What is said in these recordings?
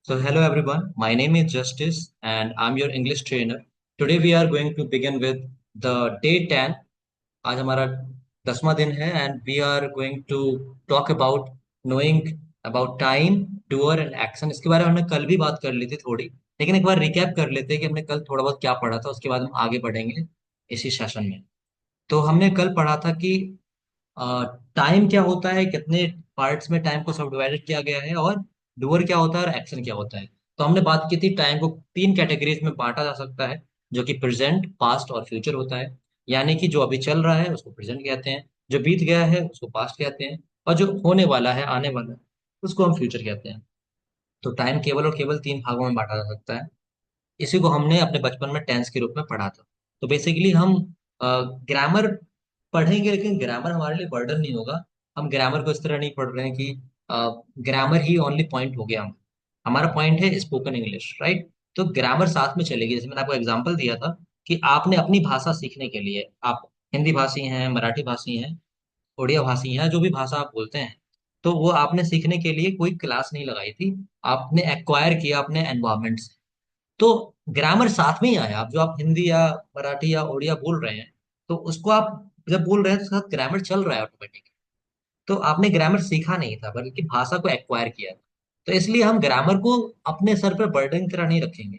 So, hello everyone. My name is Justice and I'm your English trainer. Today we are going to begin with the day 10. आज हमारा 10वां दिन है and we are going to talk about knowing about time, doer and action. इसके बारे में हमने कल भी बात कर ली थी थोड़ी, लेकिन एक बार रिकैप कर लेते हैं कि हमने कल थोड़ा बहुत क्या पढ़ा था, उसके बाद हम आगे बढ़ेंगे इसी सेशन में। तो हमने कल पढ़ा था कि टाइम क्या होता है, कितने पार्ट्स में टाइम को सब डिवाइडेड किया गया है, और डूअर क्या होता है और एक्शन क्या होता है। तो हमने बात की थी टाइम को तीन कैटेगरीज में बांटा जा सकता है, जो कि प्रेजेंट, पास्ट और फ्यूचर होता है। यानी कि जो अभी चल रहा है उसको प्रेजेंट कहते हैं, जो बीत गया है उसको पास्ट कहते हैं, और जो होने वाला है, आने वाला है, उसको हम फ्यूचर कहते हैं। तो टाइम केवल और केवल तीन भागों में बांटा जा सकता है। इसी को हमने अपने बचपन में टेंस के रूप में पढ़ा था। तो बेसिकली हम ग्रामर पढ़ेंगे, लेकिन ग्रामर हमारे लिए बर्डन नहीं होगा। हम ग्रामर को इस तरह नहीं पढ़ रहे हैं कि ग्रामर ही ओनली पॉइंट हो गया। हमारा पॉइंट है स्पोकन इंग्लिश, राइट। तो ग्रामर साथ में चलेगी। जैसे मैंने आपको एग्जांपल दिया था कि आपने अपनी भाषा सीखने के लिए, आप हिंदी भाषी हैं, मराठी भाषी हैं, उड़िया भाषी हैं, जो भी भाषा आप बोलते हैं, तो वो आपने सीखने के लिए कोई क्लास नहीं लगाई थी। आपने एक्वायर किया अपने एनवायरमेंट से। तो ग्रामर साथ में ही आया। आप जो आप हिंदी या मराठी या उड़िया बोल रहे हैं, तो उसको आप जब बोल रहे हैं तो साथ ग्रामर चल रहा है ऑटोमेटिक। तो आपने ग्रामर सीखा नहीं था, बल्कि भाषा को एक्वायर किया था। तो इसलिए हम ग्रामर को अपने सर पर बर्डन की तरह नहीं रखेंगे,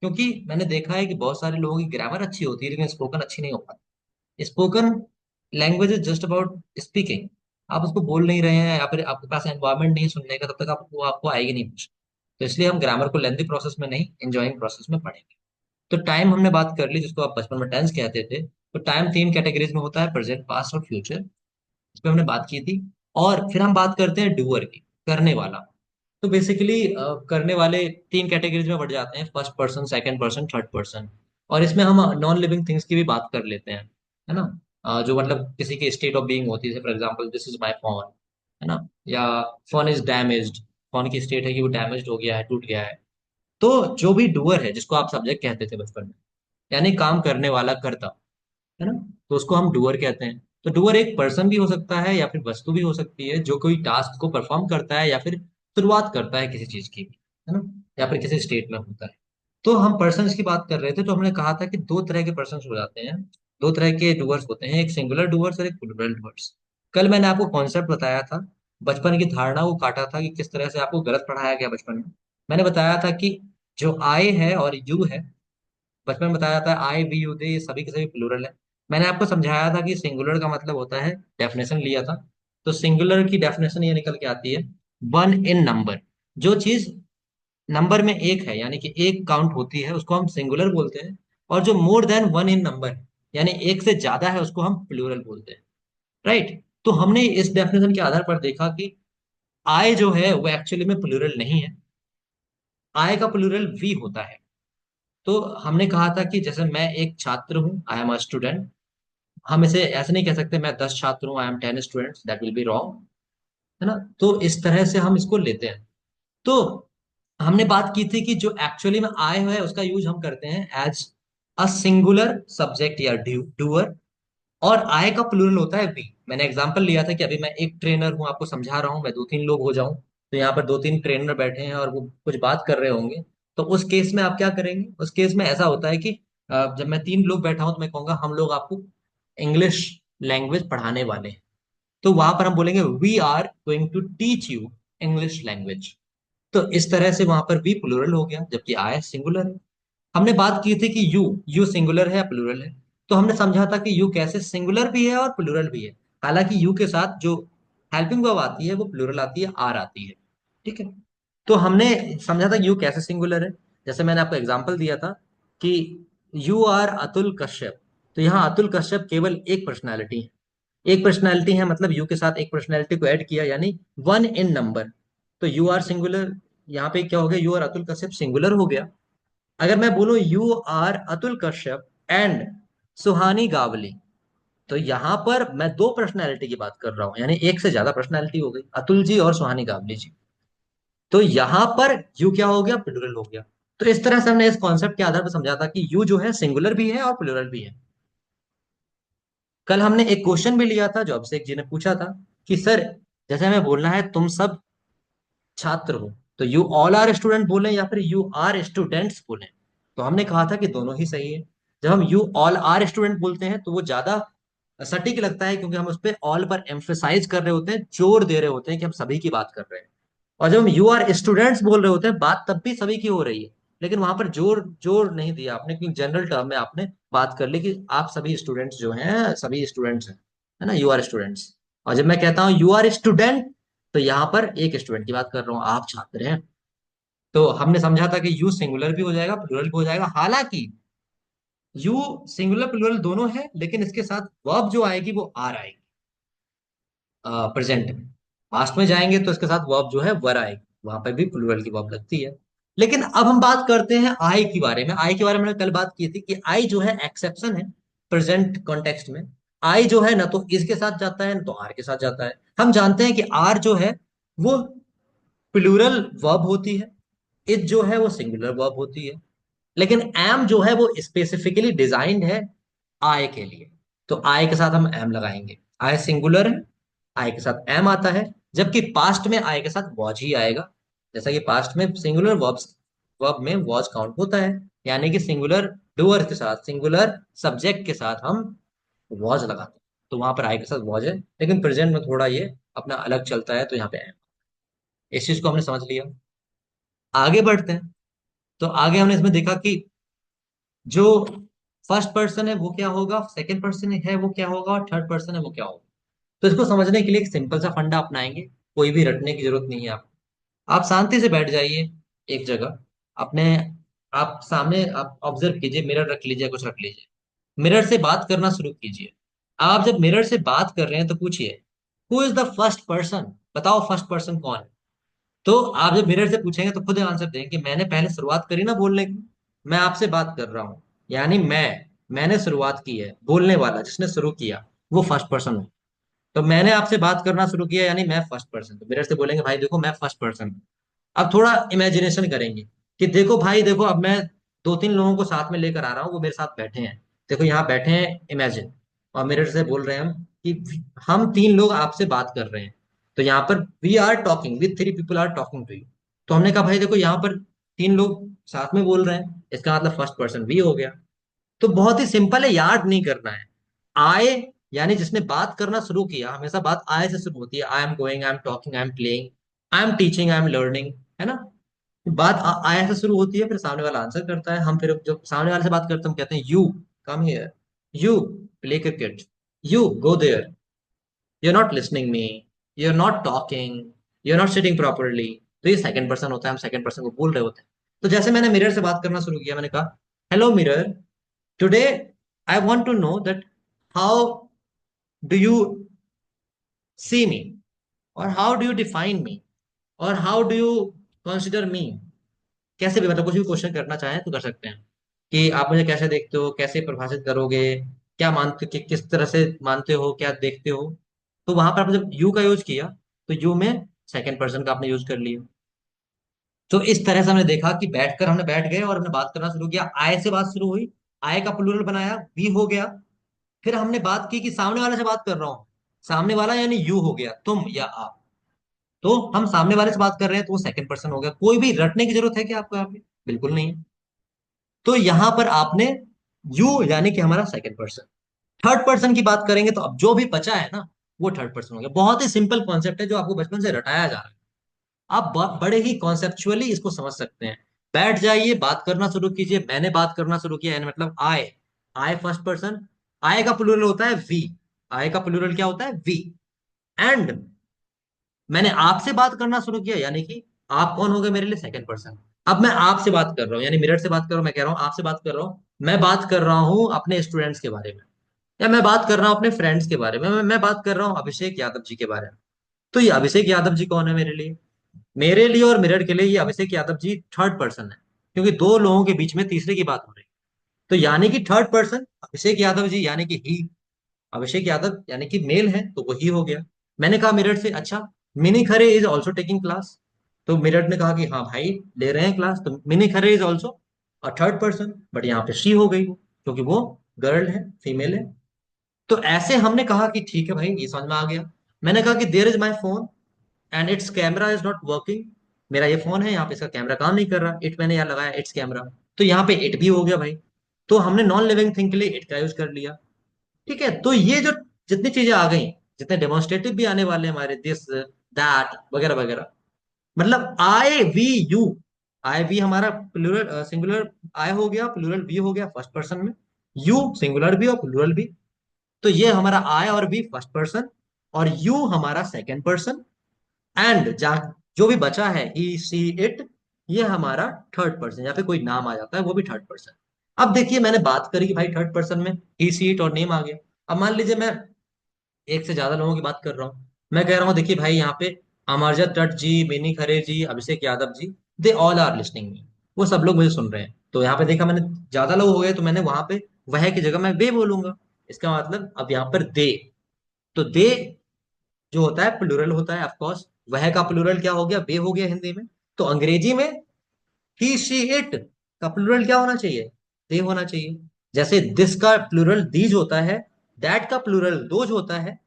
क्योंकि मैंने देखा है कि बहुत सारे लोगों की ग्रामर अच्छी होती है लेकिन स्पोकन अच्छी नहीं हो पाती। Spoken language is just about speaking. आप उसको बोल नहीं रहे हैं या फिर आपके पास एनवायरमेंट नहीं है सुनने का, तब तक आपको आएगी नहीं कुछ। तो इसलिए हम ग्रामर को लेंथी प्रोसेस में नहीं, एंजॉइंग प्रोसेस में पढ़ेंगे। तो टाइम हमने बात कर ली, जिसको आप बचपन में टेंस कहते थे। तो टाइम तीन कैटेगरीज में होता है, प्रेजेंट, पास्ट और फ्यूचर। इस पे हमने बात की थी। और फिर हम बात करते हैं डूअर की, करने वाला। तो बेसिकली करने वाले तीन कैटेगरीज में बढ़ जाते हैं, first person, second person, third person. और इसमें हम नॉन लिविंग थिंग्स की भी बात कर लेते हैं, है ना। जो मतलब किसी की स्टेट ऑफ बीइंग होती है, for example this is my phone, है ना। या फोन इज डैमेज्ड। फोन की स्टेट है कि वो डैमेज्ड हो गया है, टूट गया है। तो जो भी डूअर है, जिसको आप सब्जेक्ट कहते थे बचपन में, यानी काम करने वाला, करता, है ना, तो उसको हम डूअर कहते हैं। तो डूअर एक पर्सन भी हो सकता है या फिर वस्तु भी हो सकती है, जो कोई टास्क को परफॉर्म करता है या फिर शुरुआत करता है किसी चीज की, है ना, या फिर किसी स्टेट में होता है। तो हम पर्सन की बात कर रहे थे, तो हमने कहा था कि दो तरह के पर्सन हो जाते हैं, दो तरह के डूअर्स होते हैं, एक सिंगुलर डूअर्स और एक प्लूरल डूअर्स। कल मैंने आपको कॉन्सेप्ट बताया था, बचपन की धारणा को काटा था कि किस तरह से आपको गलत पढ़ाया गया बचपन में। मैंने बताया था कि जो आई है और यू है, बचपन में बताया था आई वी यू दे, ये सभी के सभी प्लूरल है। मैंने आपको समझाया था कि सिंगुलर का मतलब होता है, डेफिनेशन लिया था। तो सिंगुलर की डेफिनेशन ये निकल के आती है, वन इन नंबर। जो चीज नंबर में एक है, यानी कि एक काउंट होती है, उसको हम सिंगुलर बोलते हैं। और जो more than one in number, यानी एक से ज्यादा है, उसको हम प्लूरल बोलते हैं, राइट। तो हमने इस डेफिनेशन के आधार पर देखा कि आई जो है वो एक्चुअली में प्लूरल नहीं है। आई का प्लूरल वी होता है। तो हमने कहा था कि जैसे मैं एक छात्र हूँ, आई एम अ स्टूडेंट, हम इसे ऐसे नहीं कह सकते मैं 10 छात्र हूँ, I am 10 students, that will be wrong, है ना। तो इस तरह से हम इसको लेते हैं। तो हमने बात की थी कि जो एक्चुअली में आए हुए है उसका यूज हम करते हैं एज अ सिंगुलर सब्जेक्ट या डूअर, और आय का प्लूरल होता है वी। मैंने एग्जांपल लिया था कि अभी मैं एक ट्रेनर हूं, आपको समझा रहा हूं, मैं दो तीन लोग हो जाऊं, तो यहाँ पर दो तीन ट्रेनर बैठे हैं और वो कुछ बात कर रहे होंगे। तो उस केस में आप क्या करेंगे, उस केस में ऐसा होता है कि जब मैं तीन लोग बैठा हूं तो मैं कहूंगा हम लोग आपको इंग्लिश लैंग्वेज पढ़ाने वाले हैं। तो वहां पर हम बोलेंगे we are going to teach you English language. तो इस तरह से वहां पर वी प्लूरल हो गया, जबकि आय सिंगुलर है। हमने बात की थी कि यू यू सिंगुलर है या प्लूरल है। तो हमने समझा था कि यू कैसे सिंगुलर भी है और प्लूरल भी है। हालांकि यू के साथ जो हेल्पिंग वर्ब आती है वो प्लूरल आती है, आर आती है, ठीक है। तो हमने समझा था यू कैसे सिंगुलर है। जैसे मैंने आपको एग्जांपल दिया था कि यू आर अतुल कश्यप। तो यहाँ अतुल कश्यप केवल एक पर्सनैलिटी है। एक पर्सनैलिटी है मतलब यू के साथ एक पर्सनैलिटी को ऐड किया, यानी वन इन नंबर। तो यू आर सिंगुलर, यहाँ पे क्या हो गया, you are Atul Kashyap singular हो गया। अगर मैं बोलूं you are Atul Kashyap and Suhani Gawali, तो यहां पर मैं दो पर्सनैलिटी की बात कर रहा हूं, यानी एक से ज्यादा पर्सनैलिटी हो गई, अतुल जी और सुहानी गावली जी। तो यहां पर यू क्या हो गया, प्लूरल हो गया। तो इस तरह से हमने इस कॉन्सेप्ट के आधार पर समझा था कि यू जो है सिंगुलर भी है और प्लूरल भी है। कल हमने एक क्वेश्चन भी लिया था जो अभिषेक जी ने पूछा था कि सर, जैसे हमें बोलना है तुम सब छात्र हो, तो यू ऑल आर स्टूडेंट बोलें या फिर यू आर स्टूडेंट्स बोलें? तो हमने कहा था कि दोनों ही सही है। जब हम यू ऑल आर स्टूडेंट बोलते हैं तो वो ज्यादा सटीक लगता है, क्योंकि हम उस पर ऑल पर एम्फेसाइज कर रहे होते हैं, जोर दे रहे होते हैं कि हम सभी की बात कर रहे हैं। और जब हम यू आर स्टूडेंट्स बोल रहे होते हैं, बात तब भी सभी की हो रही है, लेकिन वहां पर जोर जोर नहीं दिया आपने, क्योंकि जनरल टर्म में आपने बात कर ली कि आप सभी स्टूडेंट्स जो हैं सभी स्टूडेंट्स हैं, है ना, यू आर स्टूडेंट्स। और जब मैं कहता हूँ यू आर स्टूडेंट, तो यहाँ पर एक स्टूडेंट की बात कर रहा हूँ, आप छात्र हैं। तो हमने समझा था कि यू सिंगुलर भी हो जाएगा, प्लूरल भी हो जाएगा। हालांकि यू सिंगुलर प्लूरल दोनों है, लेकिन इसके साथ वर्ब जो आएगी वो आर आएगी प्रेजेंट में। पास्ट में जाएंगे तो इसके साथ वर्ब जो है वर आएगी, वहां पर भी प्लूरल की वर्ब लगती है। लेकिन अब हम बात करते हैं आई के बारे में। आई के बारे में हमने कल बात की थी कि आई जो है एक्सेप्शन है प्रेजेंट कॉन्टेक्स्ट में। आई जो है ना तो इसके साथ जाता है ना तो आर के साथ जाता है। हम जानते हैं कि आर जो है वो प्लूरल वर्ब होती है, इज जो है वो सिंगुलर वर्ब होती है। लेकिन एम जो है वो स्पेसिफिकली डिजाइंड है आई के लिए, तो आई के साथ हम एम लगाएंगे। आई सिंगुलर है, आई के साथ एम आता है। जबकि पास्ट में आई के साथ वॉज ही आएगा, जैसा कि पास्ट में सिंगुलर वर्ब्स वर्ब में वॉज काउंट होता है, यानी कि सिंगुलर डूअर के साथ सिंगुलर सब्जेक्ट के साथ हम वॉज लगाते हैं, तो वहां पर आई के साथ वॉज है। लेकिन प्रेजेंट में थोड़ा ये अपना अलग चलता है, तो यहाँ पे एम। इस चीज को हमने समझ लिया। आगे बढ़ते हैं। तो आगे हमने इसमें देखा कि जो फर्स्ट पर्सन है वो क्या होगा, सेकंड पर्सन है वो क्या होगा, और थर्ड पर्सन है वो क्या होगा। तो इसको समझने के लिए एक सिंपल सा फंडा अपनाएंगे, कोई भी रटने की जरूरत नहीं है आपको। आप शांति से बैठ जाइए एक जगह अपने, आप सामने आप ऑब्जर्व कीजिए, मिरर रख लीजिए, कुछ रख लीजिए, मिरर से बात करना शुरू कीजिए। आप जब मिरर से बात कर रहे हैं तो पूछिए who is the first person, बताओ फर्स्ट पर्सन कौन है। तो आप जब मिरर से पूछेंगे तो खुद आंसर देंगे कि मैंने पहले शुरुआत करी ना बोलने की, मैं आपसे बात कर रहा हूं, यानी मैंने शुरुआत की है, बोलने वाला जिसने शुरू किया वो फर्स्ट पर्सन हो। तो मैंने आपसे बात करना शुरू किया यानी मैं फर्स्ट पर्सन, तो मिरर से बोलेंगे भाई देखो मैं फर्स्ट पर्सन हूं। अब थोड़ा इमेजिनेशन करेंगे कि देखो भाई देखो, अब मैं दो तीन लोगों को साथ में लेकर आ रहा हूँ, वो मेरे साथ बैठे हैं, देखो यहाँ बैठे हैं इमेजिन, और मिरर से बोल रहे हैं हम कि हम तीन लोग आपसे बात कर रहे हैं। तो यहाँ पर we are talking with three people are talking to you. तो हमने कहा भाई देखो यहाँ पर तीन लोग साथ में बोल रहे हैं, इसका मतलब फर्स्ट पर्सन वी हो गया। तो बहुत ही सिंपल है, याद नहीं करना है। आए यानी जिसने बात करना शुरू किया, हमेशा बात आए से शुरू होती है। I am going, I am talking, I am playing, I am teaching, I am learning, है ना। बात आया से शुरू होती है, फिर सामने वाला आंसर करता है। हम फिर जब सामने वाले से बात करते हैं हम कहते हैं you come here, you play cricket, you go there, you are not listening me, you are not talking, you are not sitting properly. तो ये सेकंड पर्सन होता है, हम सेकंड पर्सन को बोल रहे होते हैं। तो जैसे मैंने मिरर से बात करना शुरू किया, मैंने कहा hello mirror, today I want to know that how do you see me, और how do you define me, और how do you consider me. कैसे भी मतलब कुछ भी क्वेश्चन करना चाहें तो कर सकते हैं कि आप मुझे कैसे देखते हो, कैसे परिभाषित करोगे, क्या मानते कि किस तरह से मानते हो, क्या देखते हो। तो वहां पर आपने जब यू का यूज किया तो यू में सेकंड पर्सन का आपने यूज कर लिया। तो इस तरह से हमने देखा कि बैठकर हमने बैठ गए और हमने बात करना शुरू किया, आय से बात शुरू हुई, आय का प्लूरल बनाया वी हो गया। फिर हमने बात की कि सामने वाले से बात कर रहा हूं, सामने वाला यानी यू हो गया, तुम या आप। तो हम सामने वाले से बात कर रहे हैं तो वो सेकंड पर्सन हो गया। कोई भी रटने की जरूरत है क्या आपको यहाँ पे? बिल्कुल नहीं है। तो यहां पर आपने यू यानी कि हमारा सेकंड पर्सन, थर्ड पर्सन की बात करेंगे तो अब जो भी बचा है ना वो थर्ड पर्सन हो गया। बहुत ही सिंपल कॉन्सेप्ट है जो आपको बचपन से रटाया जा रहा है। आप बड़े ही कॉन्सेप्चुअली इसको समझ सकते हैं। बैठ जाइए, बात करना शुरू कीजिए। मैंने बात करना शुरू किया यानी मतलब आए, आए फर्स्ट पर्सन, आए का प्लूरल होता है वी, आए का प्लूरल क्या होता है वी। एंड मैंने आपसे बात करना शुरू किया यानी कि आप कौन हो गए मेरे लिए, सेकंड पर्सन। अब मैं आपसे बात कर रहा हूँ यानी मिरर से बात कर रहा हूँ, मैं कह रहा हूँ आपसे बात कर रहा हूँ, मैं बात कर रहा हूँ अपने स्टूडेंट्स के बारे में, या मैं बात कर रहा हूँ अपने फ्रेंड्स के बारे में, मैं बात कर रहा हूँ अभिषेक यादव जी के बारे में। तो ये अभिषेक यादव जी कौन है मेरे लिए? मेरे लिए और मिरर के लिए ये अभिषेक यादव जी थर्ड पर्सन है, क्योंकि दो लोगों के बीच में तीसरे की बात हो रही है। तो यानी कि थर्ड पर्सन अभिषेक यादव जी यानी कि ही, अभिषेक यादव यानी कि मेल है तो वो ही हो गया। मैंने कहा मिरर से अच्छा mini Khare is also taking class, तो मिरर ने कहा कि हाँ भाई ले रहे हैं क्लास, तो mini Khare is also a third person, but यहाँ पे शी हो गई वो, क्योंकि वो गर्ल है, फीमेल है। तो ऐसे हमने कहा कि ठीक है भाई ये समझ में आ गया। मैंने कहा कि there is my phone and it's camera is not working, मेरा ये फोन है, यहाँ पे इसका कैमरा काम नहीं कर रहा, इट मैंने यहाँ लगाया, इट्स कैमरा। तो यहाँ पे इट भी हो गया भाई। तो हमने नॉन लिविंग थिंग के लिए इट का यूज कर लिया। ठीक है, तो ये जो जितनी चीजें आ गई, जितने डेमोन्स्ट्रेटिव भी आने वाले हैं हमारे, दिस दैट वगैरह वगैरह, मतलब आई वी यू। आई वी हमारा प्लूरल सिंगुलर, आई हो गया, प्लूरल वी हो गया फर्स्ट पर्सन में, यू सिंगुलर भी और प्लूरल भी। तो ये हमारा आई और वी फर्स्ट पर्सन, और यू हमारा सेकंड पर्सन, एंड जो भी बचा है ही सी इट, ये हमारा थर्ड पर्सन, या फिर कोई नाम आ जाता है वो भी थर्ड पर्सन। अब देखिए मैंने बात करी कि भाई थर्ड पर्सन में ही सी इट और नेम आ गया। अब मान लीजिए मैं एक से ज्यादा लोगों की बात कर रहा हूँ। मैं कह रहा हूँ देखिए भाई यहाँ पे Amarjit Dutt ji, Beni Khare ji, Abhishek Yadav ji, they all are listening me, वो सब लोग मुझे सुन रहे हैं। तो यहाँ पे देखा मैंने ज्यादा लोग हो गए, तो मैंने वहां पे वह की जगह मैं वे बोलूंगा। इसका मतलब अब यहाँ पर दे, तो दे जो होता है प्लूरल होता है ऑफ कोर्स। वह का प्लूरल क्या हो गया, वे हो गया हिंदी में। तो अंग्रेजी में ही शी इट का प्लूरल क्या होना चाहिए, दे होना चाहिए। जैसे दिस का प्लूरल दीज होता है, दैट का प्लूरल दोज होता है,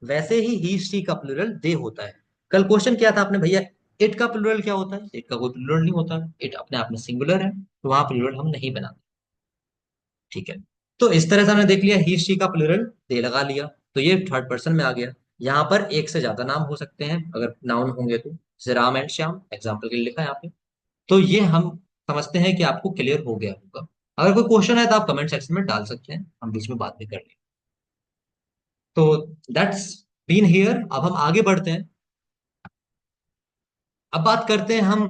वैसे ही शी का प्लूरल दे होता है। कल क्वेश्चन किया था आपने भैया, इट का प्लूरल क्या होता है, इट का कोई प्लूरल नहीं होता, इट अपने आप में सिंगुलर है, तो वहां प्लूरल हम नहीं बनाते। ठीक है, तो इस तरह से हमने देख लिया ही शी का प्लूरल दे लगा लिया, तो ये थर्ड पर्सन में आ गया। यहाँ पर एक से ज्यादा नाम हो सकते हैं अगर नाउन होंगे तो, जैसे राम एंड श्याम एग्जाम्पल के लिए लिखा है यहाँ पे। तो ये हम समझते हैं कि आपको क्लियर हो गया होगा। अगर कोई क्वेश्चन है तो आप कमेंट सेक्शन में डाल सकते हैं, हम बीच में बात भी कर लेंगे। तो दैट्स बीन हियर, अब हम आगे बढ़ते हैं। अब बात करते हैं हम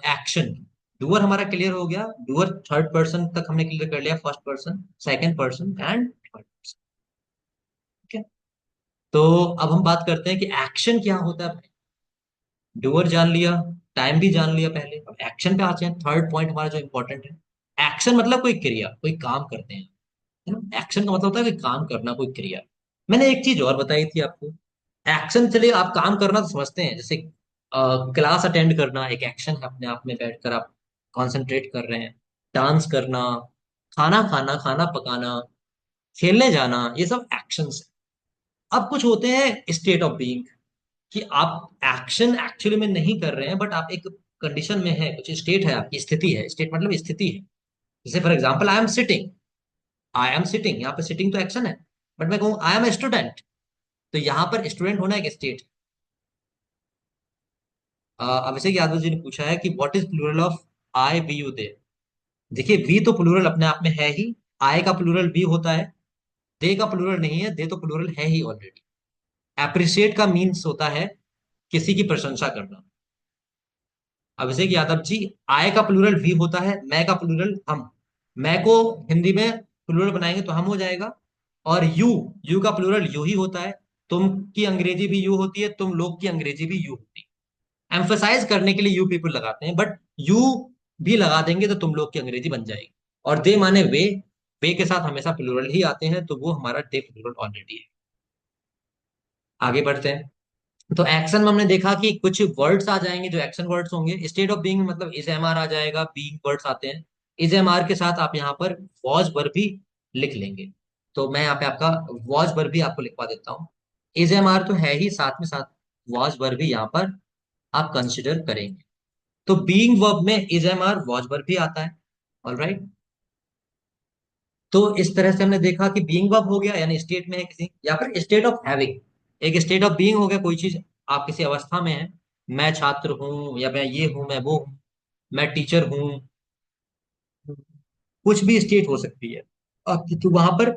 एक्शन। डूअर हमारा क्लियर हो गया, डूअर थर्ड पर्सन तक हमने क्लियर कर लिया, first person, second person and third person. ठीक है, तो अब हम बात करते हैं कि एक्शन क्या होता है। डूअर जान लिया, टाइम भी जान लिया पहले, अब एक्शन पे आते हैं, थर्ड पॉइंट हमारा जो इंपॉर्टेंट है। एक्शन मतलब कोई क्रिया, कोई काम करते हैं, है ना। एक्शन का मतलब होता है कि काम करना, कोई क्रिया। मैंने एक चीज और बताई थी आपको, एक्शन, चलिए आप काम करना तो समझते हैं, जैसे क्लास अटेंड करना एक एक्शन है, अपने आप में बैठकर आप कंसंट्रेट कर रहे हैं। डांस करना, खाना खाना, खाना पकाना, खेलने जाना, ये सब एक्शंस है। अब कुछ होते हैं स्टेट ऑफ बीइंग, कि आप एक्शन एक्चुअली में नहीं कर रहे हैं, बट आप एक कंडीशन में है, कुछ स्टेट है, आपकी स्थिति है, स्टेट मतलब स्थिति है। जैसे for example I am sitting, I am sitting, यहाँ पे सिटिंग तो एक्शन है। बट मैं कहूँ आई एम ए स्टूडेंट, तो यहाँ पर स्टूडेंट होना एक स्टेट। अभिषेक यादव जी ने पूछा है कि what is plural of I we you they. देखिए वी तो प्लूरल अपने आप में है ही, आई का प्लूरल वी होता है, दे का प्लूरल नहीं है, दे तो प्लूरल है ही ऑलरेडी। एप्रिशिएट का मीन्स होता है किसी की प्रशंसा करना। अभिषेक यादव जी, आय का प्लूरल वी होता है, मैं का प्लूरल हम। मैं को हिंदी में प्लूरल बनाएंगे तो हम हो जाएगा। और यू का प्लूरल यू ही होता है। तुम की अंग्रेजी भी यू होती है, तुम लोग की अंग्रेजी भी यू होती है। एम्फसाइज करने के लिए यू पीपल लगाते हैं, बट यू भी लगा देंगे तो तुम लोग की अंग्रेजी बन जाएगी। और दे माने वे के साथ हमेशा प्लूरल ही आते हैं, तो वो हमारा दे प्लूरल ऑलरेडी है। आगे बढ़ते हैं। तो एक्शन में हमने देखा कि कुछ वर्ड्स आ जाएंगे जो एक्शन वर्ड्स होंगे। स्टेट ऑफ बीइंग मतलब इज एम आर आ जाएगा, बीइंग वर्ड्स आते हैं। इज एम आर के साथ आप यहाँ पर वॉज वर्ब भी लिख लेंगे। तो मैं यहाँ पे आपका वॉज वर्ब भी आपको लिखवा देता हूँ। इज एम आर तो है ही, साथ में साथ वॉज वर्ब भी यहाँ पर आप कंसिडर करेंगे। तो बीइंग वर्ब में is am are was verb भी आता है। ऑलराइट, तो इस तरह से हमने देखा कि बीइंग वर्ब हो गया, यानी स्टेट में है किसी, या फिर स्टेट ऑफ हैविंग। एक स्टेट ऑफ बीइंग हो गया, कोई चीज आप किसी अवस्था में है। मैं छात्र हूँ, या मैं ये हूँ, मैं वो हूँ, मैं टीचर हूँ, कुछ भी स्टेट हो सकती है आपकी, तो वहां पर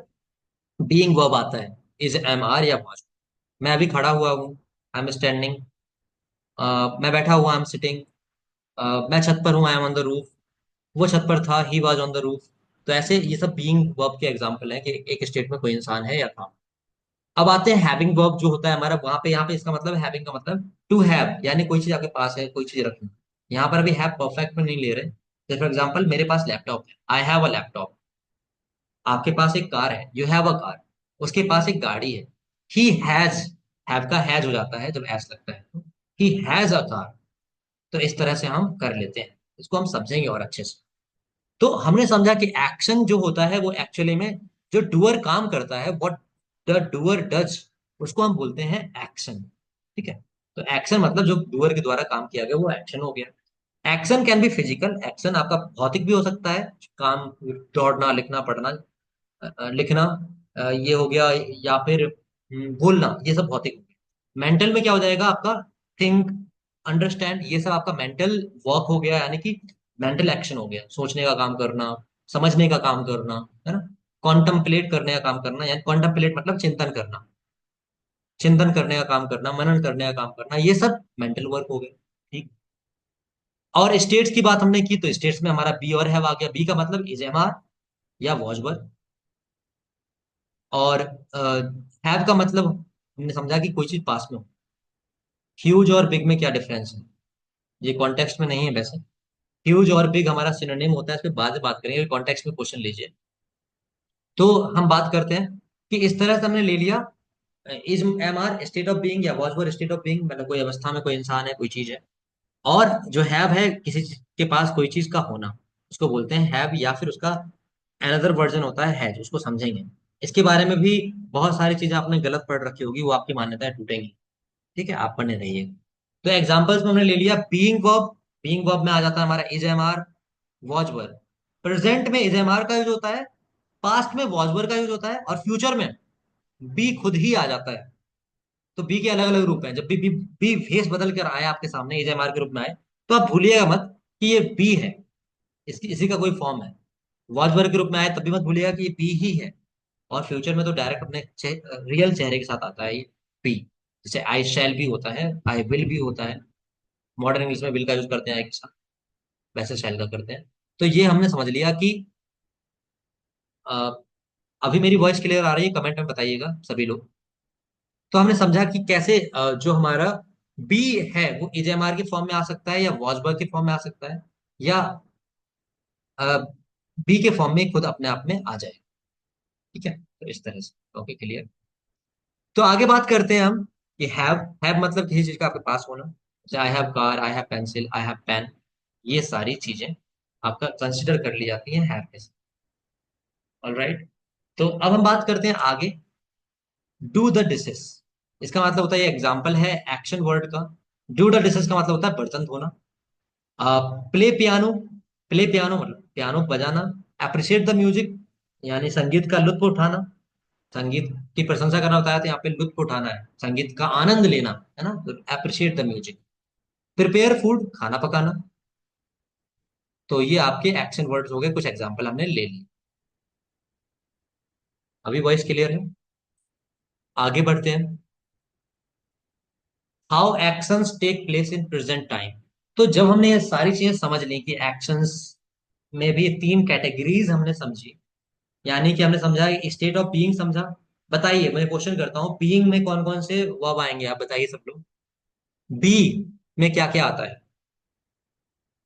बीइंग वर्ब आता है, इज एम आर या वॉज। मैं अभी खड़ा हुआ हूँ, आई एम स्टैंडिंग। मैं बैठा हुआ, आई एम सिटिंग। मैं छत पर हूँ, I am on the roof. वो छत पर था, he was on the roof. तो ऐसे ये सब बीइंग वर्ब के एग्जाम्पल हैं कि एक स्टेट में कोई इंसान है या था। अब आते हैं हैविंग वर्ब जो होता है हमारा, वहां पे यहाँ पे इसका मतलब हैविंग का मतलब टू हैव, यानी कोई चीज आपके पास है, कोई चीज रखना। यहाँ पर अभी हैव परफेक्ट में नहीं ले रहे। जैसे फॉर एग्जांपल मेरे पास लैपटॉप है, आई हैव अ लैपटॉप। आपके पास एक कार है, यू हैव अ कार। उसके पास एक गाड़ी है, ही हैज। हैव का हैज हो जाता है जब एस लगता है, ही हैज अ कार। तो इस तरह से हम कर लेते हैं, इसको हम समझेंगे और अच्छे से। तो हमने समझा कि एक्शन जो होता है वो एक्चुअली में जो डूअर काम करता है, व्हाट द डूअर डज, उसको हम बोलते हैं एक्शन। ठीक है, तो एक्शन मतलब जो डूअर के द्वारा काम किया गया वो एक्शन हो गया। Action can be physical, action आपका भौतिक भी हो सकता है, काम, दौड़ना, लिखना, पढ़ना, लिखना, ये हो गया, या फिर बोलना, ये सब भौतिक हो गया। मेंटल में क्या हो जाएगा आपका? थिंक, अंडरस्टैंड, ये सब आपका मेंटल वर्क हो गया, यानी कि मेंटल एक्शन हो गया, सोचने का काम करना, समझने का काम करना, है ना। कॉन्टम्पलेट करने का काम करना, यानी कॉन्टम्पलेट मतलब चिंतन करना, चिंतन करने का काम करना, मनन करने का काम करना, ये सब मेंटल वर्क हो गया। ठीक। और स्टेट्स की बात हमने की, तो स्टेट्स में हमारा बी और हैव आ गया। बी का मतलब इज, एम, आर या वॉज वर। और हैव का मतलब हमने समझा कि कोई चीज पास में हो। ह्यूज और बिग में क्या डिफरेंस है, ये कॉन्टेक्स्ट में नहीं है वैसे। ह्यूज और बिग हमारा सिनोनिम होता है, इस पे बाद में बात करेंगे, कॉन्टेक्स्ट में क्वेश्चन लीजिए। तो हम बात करते हैं कि इस तरह से हमने ले लिया, is, am, are state of being या was were state of being, मतलब कोई अवस्था में कोई इंसान है, कोई चीज है। और जो हैव है किसी के पास कोई चीज का होना, उसको बोलते हैं हैव, या फिर उसका अनदर वर्जन होता है हैज, उसको समझेंगे। इसके बारे में भी बहुत सारी चीजें आपने गलत पढ़ रखी होगी, वो आपकी मान्यताएं टूटेंगी। ठीक है, आप पढ़ने रहिए। तो एग्जांपल्स में हमने ले लिया बीइंग वर्ब। बीइंग वर्ब में आ जाता है हमारा is, am, are, was were. Present में इज, एम, आर का यूज होता है, पास्ट में वॉज वर का यूज होता है, और फ्यूचर में बी खुद ही आ जाता है। तो बी के अलग अलग रूप हैं। जब बी फेस बदल कर आए आपके सामने, इज, एम, आर के रूप में आए, तो आप भूलिएगा मत कि ये बी है, इसकी इसी का कोई फॉर्म है। वॉज वर के रूप में आए तब भी मत भूलिएगा कि ये बी ही है। और फ्यूचर में तो डायरेक्ट अपने रियल चेहरे के साथ आता है ये बी। जैसे आई शैल भी होता है, आई विल भी होता है। मॉडर्न इंग्लिश में विल का यूज करते हैं आई के साथ, वैसे शैल का करते हैं। तो ये हमने समझ लिया कि अ, अभी मेरी वॉइस क्लियर आ रही है? कमेंट में बताइएगा सभी लोग। तो हमने समझा कि कैसे जो हमारा बी है वो इज, एम, आर के फॉर्म में आ सकता है, या वॉज वर्ब के फॉर्म में आ सकता है, या बी के फॉर्म में खुद अपने आप में आ जाएगा। ठीक है, तो इस तरह से ओके, क्लियर। तो आगे बात करते हैं हम कि हैव मतलब किसी चीज का आपके पास होना, जैसे I have car, I have pencil, I have pen, ये सारी चीजें आपका कंसिडर कर ली जाती हैं हैव के साथ। ऑलराइट। तो अब हम बात करते हैं आगे, डू द डिशेस। इसका मतलब होता है, ये एग्जाम्पल है एक्शन वर्ड का। डू द डिशेस का मतलब होता है बर्तन धोना। प्ले पियानो, प्ले पियानो मतलब पियानो बजाना। अप्रिशिएट द म्यूजिक, यानी संगीत का लुत्फ उठाना। संगीत की प्रशंसा करना होता है, तो यहाँ पे लुत्फ उठाना है, संगीत का आनंद लेना, है ना, तो appreciate the music. Prepare food, खाना पकाना। तो ये आपके एक्शन वर्ड्स हो गए, कुछ एग्जाम्पल हमने ले लिए। अभी वॉइस क्लियर है? आगे बढ़ते हैं। How actions take place in present time. तो जब हमने ये सारी चीजें समझ ली कि एक्शंस में भी तीन कैटेगरीज हमने समझी, यानी कि हमने समझा स्टेट ऑफ बीइंग समझा। बताइए, मैं क्वेश्चन करता हूँ, बीइंग में कौन कौन से वर्ब आएंगे, आप बताइए सब लोग। बी में क्या क्या आता है?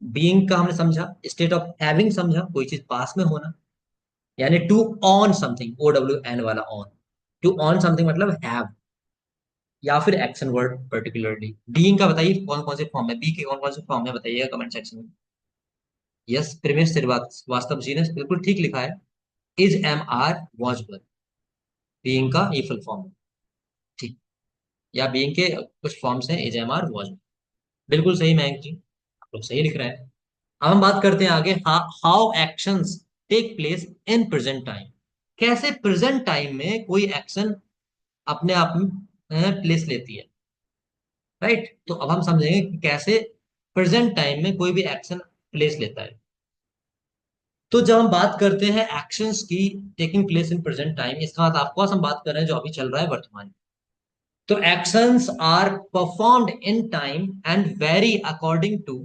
बीइंग का हमने समझा। स्टेट ऑफ हैविंग समझा, कोई चीज पास में होना, यानी to own something, O W N वाला ऑन। टू ऑन समथिंग मतलब हैव, या फिर एक्शन वर्ड पर्टिकुलरली। बीइंग का बताइए कौन कौन से फॉर्म है, बी के कौन कौन से फॉर्म है, बताइएगा कमेंट सेक्शन में। यस, प्रेमेश श्रीवास्तव जी ने बिल्कुल ठीक लिखा है, is, am, are, was were, being का ये फुल फॉर्म है। ठीक। या बीइंग के कुछ फॉर्म्स हैं, इज, एम, आर, वॉज। बिल्कुल सही मयंक जी, आप लोग सही लिख रहे हैं। अब हम बात करते हैं आगे, how actions take place in present time. कैसे प्रेजेंट टाइम में कोई एक्शन अपने आप में प्लेस लेती है। राइट। तो अब हम समझेंगे कि कैसे प्रेजेंट टाइम में कोई भी एक्शन प्लेस लेता है। तो जब हम बात करते हैं एक्शंस की taking place in present time, इसका मतलब आपको हम बात कर रहे हैं जो अभी चल रहा है वर्तमान में। तो actions are performed in time and very according to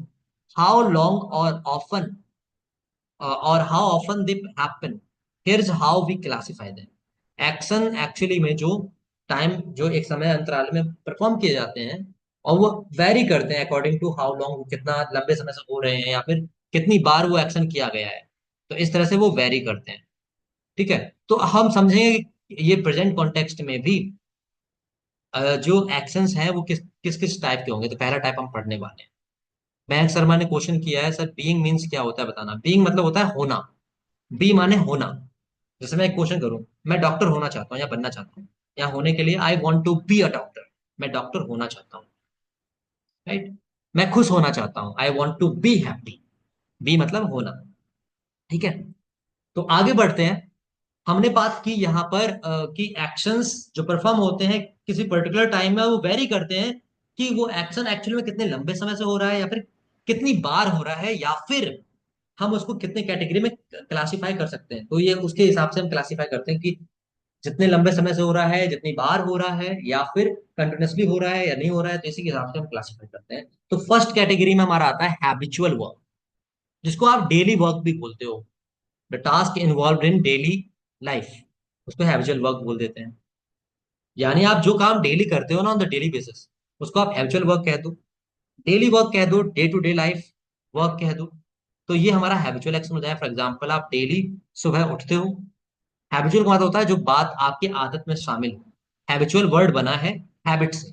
how long और ऑफन, और how often they happen. Here is how we classify them. Action actually में जो टाइम, जो एक समय अंतराल में परफॉर्म किए जाते हैं, और वो वेरी करते हैं अकॉर्डिंग टू हाउ लॉन्ग, कितना लंबे समय से हो रहे हैं, या फिर कितनी बार वो एक्शन किया गया है। तो इस तरह से वो वेरी करते हैं। ठीक है। तो हम समझेंगे कि ये प्रेजेंट कॉन्टेक्स्ट में भी जो एक्शंस हैं वो किस किस किस टाइप के होंगे। तो पहला टाइप हम पढ़ने वाले हैं। मयंक शर्मा ने क्वेश्चन किया है, सर बीइंग मीन्स क्या होता है बताना। बीइंग मतलब होता है होना। बी माने होना। जैसे मैं एक क्वेश्चन करूं, मैं डॉक्टर होना चाहता हूँ या बनना चाहता हूँ, या होने के लिए I want to be a doctor, मैं डॉक्टर होना चाहता हूँ। राइट। मैं खुश होना चाहता हूं, I want to be happy. Be मतलब होना। ठीक है। तो आगे बढ़ते हैं। हमने बात की यहाँ पर कि एक्शंस जो परफॉर्म होते हैं किसी पर्टिकुलर टाइम में, वो वेरी करते हैं कि वो एक्शन एक्चुअली में कितने लंबे समय से हो रहा है, या फिर कितनी बार हो रहा है, या फिर हम उसको कितने कैटेगरी में क्लासिफाई कर सकते हैं। तो ये उसके हिसाब से हम क्लासिफाई करते हैं कि जितने लंबे समय से हो रहा है, जितनी बार हो रहा है, या फिर कंटिन्यूसली हो रहा है या नहीं हो रहा है, तो इसी के हिसाब से हम क्लासिफाई करते हैं। तो फर्स्ट कैटेगरी में हमारा आता है हैबिचुअल वर्क, जिसको आप डेली वर्क भी बोलते हो। The task involve in daily life, उसको हैबिचुअल वर्क बोल देते हैं। यानी आप जो काम डेली करते हो ना, ऑन द डेली बेसिस, उसको आप हैबिचुअल वर्क कह दो, डेली वर्क कह दो, day to day life work कह दो। तो ये हमारा हैबिचुअल एक्शन हो जाए। फॉर एग्जाम्पल, आप डेली सुबह उठते हो। हैबिचुअल का मतलब होता है जो बात आपकी आदत में शामिल हो। हैबिचुअल वर्ड बना है हैबिट से।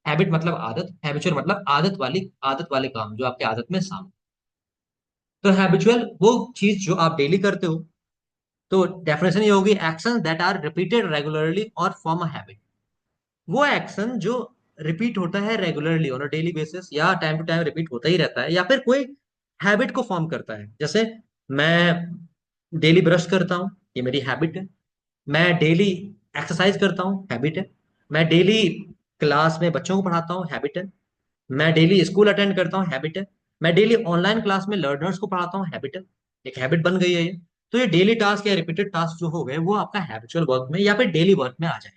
हैबिट मतलब आदत, हैबिचुअल मतलब आदत वाले काम जो आपकी आदत में शामिल। तो हैबिचुअल वो चीज जो आप डेली करते हो। तो डेफिनेशन ये होगी, action that are repeated regularly और फॉर्म अ हैबिट। वो एक्शन जो रिपीट होता है regularly on a daily basis, या टाइम टू टाइम रिपीट होता ही रहता है, या फिर कोई हैबिट को फॉर्म करता है। जैसे मैं डेली ब्रश करता हूँ, ये मेरी हैबिट है। मैं डेली एक्सरसाइज करता हूँ, हैबिट है। मैं डेली क्लास में बच्चों को पढ़ाता हूँ, हैबिट है। मैं डेली स्कूल अटेंड करता हूँ, हैबिट है। मैं डेली ऑनलाइन क्लास में लर्नर्स को पढ़ाता हूँ, हैबिट है। एक हैबिट बन गई है ये। तो ये डेली टास्क या रिपीटेड टास्क जो हो गए, वो आपका हैबिचुअल वर्क में या फिर डेली वर्क में आ जाए।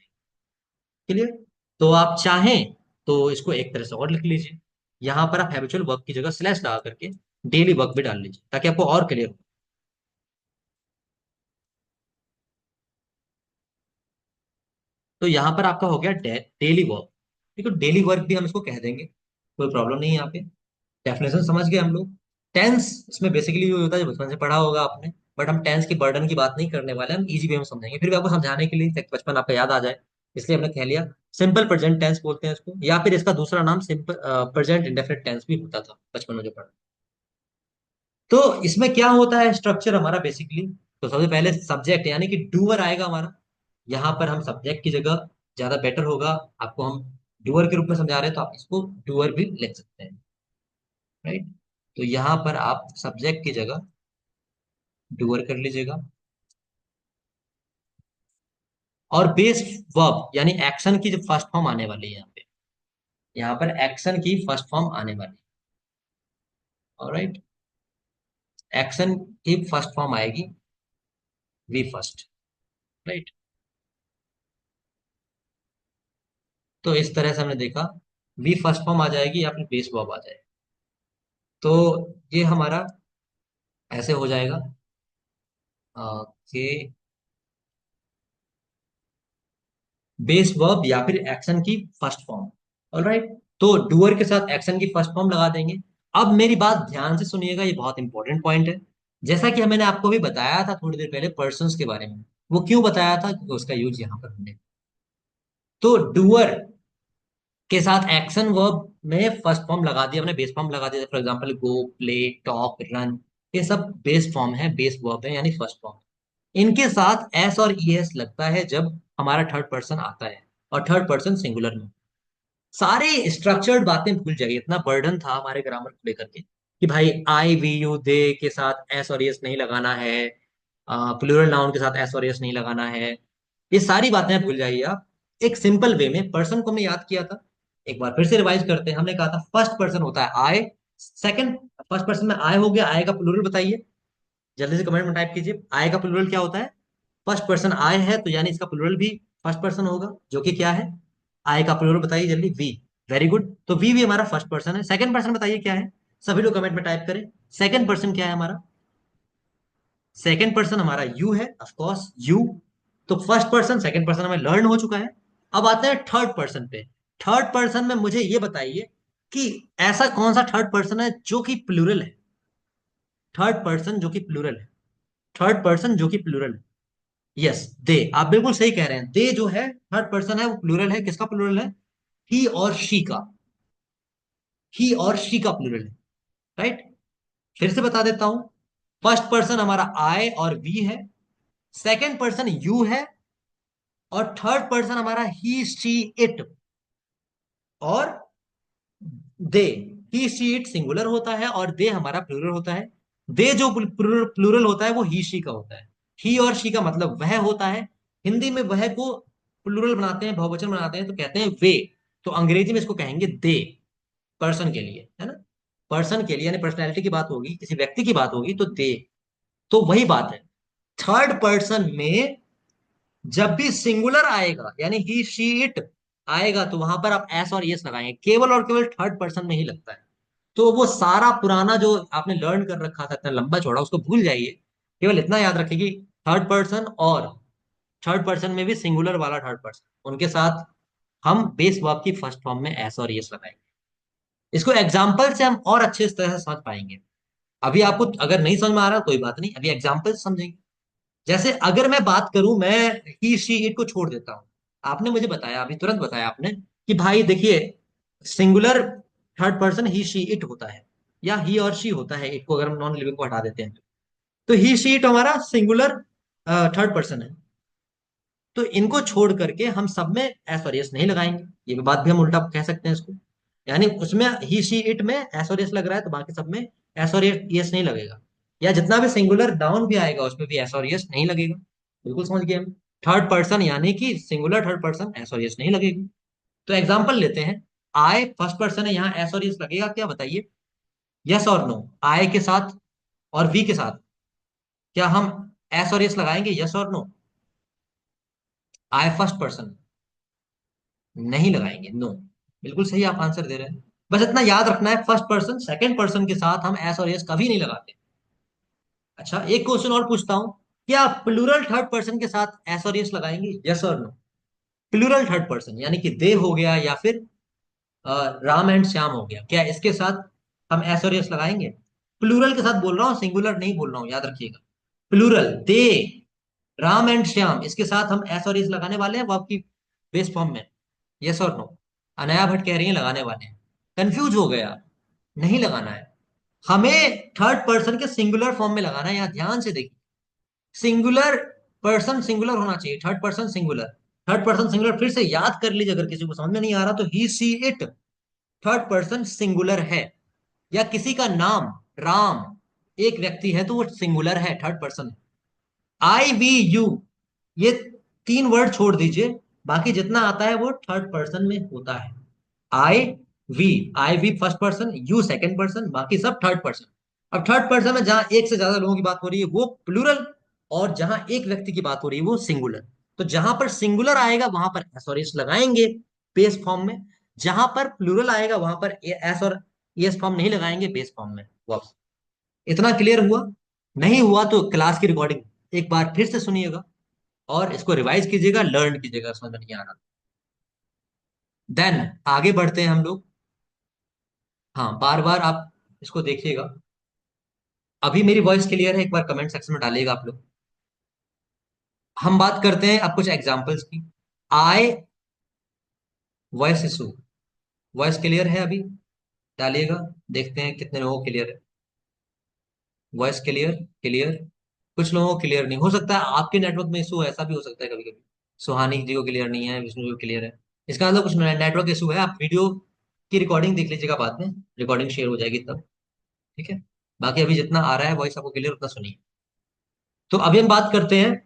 क्लियर। तो आप चाहें तो इसको एक तरह से और लिख लीजिए। यहां पर आप हैबिचुअल वर्क की जगह स्लैश लगा करके डेली वर्क भी डाल लीजिए, ताकि आपको और क्लियर हो। तो यहां पर आपका हो गया डेली वर्क। देखो, डेली वर्क भी हम इसको कह देंगे, कोई प्रॉब्लम नहीं है यहाँ पे। डेफिनेशन समझ गए हम लोग। टेंस इसमें बेसिकली ये होता है जो बचपन से पढ़ा होगा आपने। बट हम टेंस की बर्डन की बात नहीं करने वाले, हम इजी वे में समझेंगे, फिर भी आपको समझाने के लिए ताकि बचपन आपका याद आ जाए। इसलिए हमने कह लिया। सिंपल प्रेजेंट टेंस बोलते हैं इसको, या फिर इसका दूसरा नाम सिंपल प्रेजेंट इंडेफिनिट टेंस भी होता था बचपन में जो पढ़ा। तो इसमें क्या होता है स्ट्रक्चर हमारा बेसिकली। तो सबसे पहले सब्जेक्ट यानी कि डूअर आएगा हमारा। यहाँ पर हम सब्जेक्ट की जगह, ज्यादा बेटर होगा, आपको हम डूअर के रूप में समझा रहे हैं तो आप इसको डूअर भी लिख सकते हैं। राइट। तो यहाँ पर आप सब्जेक्ट की जगह डूअर कर लीजिएगा। और बेस वर्ब यानी एक्शन की जो फर्स्ट फॉर्म आने वाली है यहाँ पे, यहाँ पर एक्शन की फर्स्ट फॉर्म आने वाली है। ऑलराइट। एक्शन की फर्स्ट फॉर्म आएगी वी फर्स्ट। राइट। तो इस तरह से हमने देखा, वी फर्स्ट फॉर्म आ जाएगी या फिर बेस वर्ब आ जाएगी। तो ये हमारा ऐसे हो जाएगा कि बेस वर्ब या फिर एक्शन की फर्स्ट फॉर्म। ऑलराइट। तो डूअर के साथ एक्शन की फर्स्ट फॉर्म लगा देंगे। अब मेरी बात ध्यान से सुनिएगा, ये बहुत इंपॉर्टेंट पॉइंट है। जैसा कि मैंने आपको भी बताया था थोड़ी देर पहले पर्सन्स के बारे में, वो क्यों बताया था, क्योंकि उसका यूज यहाँ पर हमने। तो डूअर के साथ एक्शन वर्ब में फर्स्ट फॉर्म लगा दिया हमने, बेस फॉर्म लगा दिया। For example, go, play, talk, run, ये सब बेस फॉर्म है, बेस वर्ब है यानी फर्स्ट फॉर्म। इनके साथ एस और ई एस लगता है जब हमारा थर्ड पर्सन आता है, और थर्ड पर्सन सिंगुलर में। सारे स्ट्रक्चर्ड बातें भूल जाइए, इतना बर्डन था हमारे ग्रामर को लेकर के कि भाई आई वी यू दे के साथ एस और एस नहीं लगाना है, प्लूरल नाउन के साथ एस और एस नहीं लगाना है। ये सारी बातें भूल जाइए आप। एक सिंपल वे में पर्सन को हमने याद किया था। एक बार फिर से रिवाइज करते हैं। हमने कहा था फर्स्ट पर्सन होता है आई। सेकंड, फर्स्ट पर्सन में आई हो गया, आई का प्लूरल बताइए। जल्दी से कमेंट में टाइप कीजिए, आई का प्लूरल क्या होता है। फर्स्ट पर्सन आई है तो यानी इसका प्लूरल भी फर्स्ट पर्सन होगा, जो कि क्या है। आई का प्लूरल बताइए जल्दी, वी। Very good. तो वी भी हमारा फर्स्ट पर्सन है। सेकंड पर्सन बताइए क्या है। सभी लोग कमेंट में टाइप करें। सेकंड पर्सन क्या है हमारा। सेकंड पर्सन हमारा यू है, ऑफ कोर्स यू। तो फर्स्ट पर्सन सेकंड पर्सन हमें लर्न हो चुका है। अब आते हैं थर्ड पर्सन पे। थर्ड पर्सन में मुझे ये बताइए कि ऐसा कौन सा थर्ड पर्सन है जो कि प्लूरल है। थर्ड पर्सन जो कि प्लूरल है। थर्ड पर्सन जो कि प्लूरल है। यस, दे। आप बिल्कुल सही कह रहे हैं, दे जो है थर्ड पर्सन है, वो प्लूरल है। किसका प्लूरल है। ही और शी का। ही और शी का प्लूरल है। राइट। फिर से बता देता हूं। फर्स्ट पर्सन हमारा आई और वी है। सेकंड पर्सन यू है। और थर्ड पर्सन हमारा ही शी इट। और दे, ही शी इट सिंगुलर होता है और दे हमारा प्लूरल होता है। दे जो प्लूरल होता है वो ही शी का होता है। ही और शी का मतलब वह होता है। हिंदी में वह को प्लूरल बनाते हैं, बहुवचन बनाते हैं तो कहते हैं वे। तो अंग्रेजी में इसको कहेंगे दे, पर्सन के लिए, है ना। पर्सन के लिए यानी पर्सनैलिटी की बात होगी, किसी व्यक्ति की बात होगी तो दे। तो वही बात है, थर्ड पर्सन में जब भी सिंगुलर आएगा यानी ही शी इट आएगा तो वहां पर आप एस और यस लगाएंगे, केवल और केवल थर्ड पर्सन में ही लगता है। तो वो सारा पुराना जो आपने लर्न कर रखा था इतना लंबा चौड़ा उसको भूल जाइए। केवल इतना याद रखिए कि थर्ड पर्सन और थर्ड पर्सन में भी सिंगुलर वाला थर्ड पर्सन उनके साथ हम बेस वर्ब की फर्स्ट फॉर्म में एस और यस लगाएंगे। इसको एग्जाम्पल से हम और अच्छे तरह से समझ पाएंगे। अभी आपको अगर नहीं समझ में आ रहा कोई बात नहीं, अभी एग्जाम्पल से समझेंगे। जैसे अगर मैं बात करूं, मैं ही शी इट को छोड़ देता हूं। आपने मुझे बताया, अभी तुरंत बताया आपने कि भाई देखिए, singular third person he she it होता है या ही और शी होता है, इट को अगर हम नॉन लिविंग को हटा देते हैं तो ही शी इट हमारा सिंगुलर थर्ड पर्सन है। तो इनको छोड़ करके हम सब में एस और यस नहीं लगाएंगे, ये भी बात भी हम उल्टा कह सकते हैं इसको। यानी उसमें ही सी इट में एस और यस लग रहा है तो बाकी सब में एस और यस नहीं लगेगा। या जितना भी सिंगुलर नाउन भी आएगा उसमें भी एस और यस नहीं लगेगा। बिल्कुल समझ गए हम। थर्ड पर्सन यानी कि सिंगुलर थर्ड पर्सन, एस और यस नहीं लगेगी। तो एग्जाम्पल लेते हैं। आई फर्स्ट पर्सन है, यहाँ एस और यस लगेगा क्या बताइए? यस और नो, आई के साथ और वी के साथ क्या हम एस और यस लगाएंगे? यस और नो? आई फर्स्ट पर्सन नहीं लगाएंगे, नो। बिल्कुल सही आप आंसर दे रहे हैं। बस इतना याद रखना है, फर्स्ट पर्सन सेकंड पर्सन के साथ हम एस और एस कभी नहीं लगाते। अच्छा, एक क्वेश्चन और पूछता हूं, क्या प्लूरल थर्ड पर्सन के साथ एस और एस लगाएंगे? यस और नो? प्लूरल थर्ड पर्सन यानी कि दे हो गया या फिर राम एंड श्याम हो गया, क्या इसके साथ हम एस और एस लगाएंगे? प्लूरल के साथ बोल रहा हूँ, सिंगुलर नहीं बोल रहा हूँ, याद रखिएगा। Plural they, Ram and Shyam, इसके साथ हम एस और एस लगाने वाले हैं वो आपकी बेस फॉर्म में। यस और नो? अनया भट्ट कह रही है लगाने वाले हैं। कंफ्यूज हो गया, नहीं लगाना है। हमें थर्ड पर्सन के सिंगुलर फॉर्म में लगाना है, यहां ध्यान से देखिए। सिंगुलर पर्सन सिंगुलर होना चाहिए, third person singular. Third person singular फिर से याद कर लीजिए, अगर किसी को समझ में नहीं आ रहा तो he she it third person singular है। या किसी का नाम राम एक व्यक्ति है तो वो सिंगुलर है, third person. I we you, ये तीन वर्ड छोड़ दीजिए, बाकी जितना आता है वो थर्ड पर्सन में होता है। I we, I we first person, you second person, बाकी सब थर्ड पर्सन। अब थर्ड पर्सन में जहां एक से ज्यादा लोगों की बात हो रही है वो प्लूरल, और जहां एक व्यक्ति की बात हो रही है वो सिंगुलर। तो जहां पर सिंगुलर आएगा वहां पर एस और एस लगाएंगे बेस फॉर्म में। जहां पर प्लूरल आएगा वहां पर एस और एस फॉर्म नहीं लगाएंगे बेस फॉर्म में। वापस, इतना क्लियर हुआ? नहीं हुआ तो क्लास की रिकॉर्डिंग एक बार फिर से सुनिएगा और इसको रिवाइज कीजिएगा, लर्न कीजिएगा, समझ में नहीं आ रहा। देन आगे बढ़ते हैं हम लोग। हाँ, बार बार आप इसको देखिएगा। अभी मेरी वॉइस क्लियर है? एक बार कमेंट सेक्शन में डालिएगा आप लोग। हम बात करते हैं अब कुछ एग्जांपल्स की। I voice issue, voice clear है अभी? डालिएगा, देखते हैं कितने लोगों को क्लियर है। Voice clear? क्लियर? कुछ लोगों को क्लियर नहीं, हो सकता है आपके नेटवर्क में इशू है, ऐसा भी हो सकता है कभी कभी। सुहानी जी को क्लियर नहीं है, विष्णु जी को क्लियर है। इसका मतलब कुछ नेटवर्क इशू है। आप वीडियो की रिकॉर्डिंग देख लीजिएगा, बाद में रिकॉर्डिंग शेयर हो जाएगी तब। ठीक है, बाकी अभी जितना आ रहा है वॉइस आपको क्लियर, उतना सुनिए। तो अभी हम बात करते हैं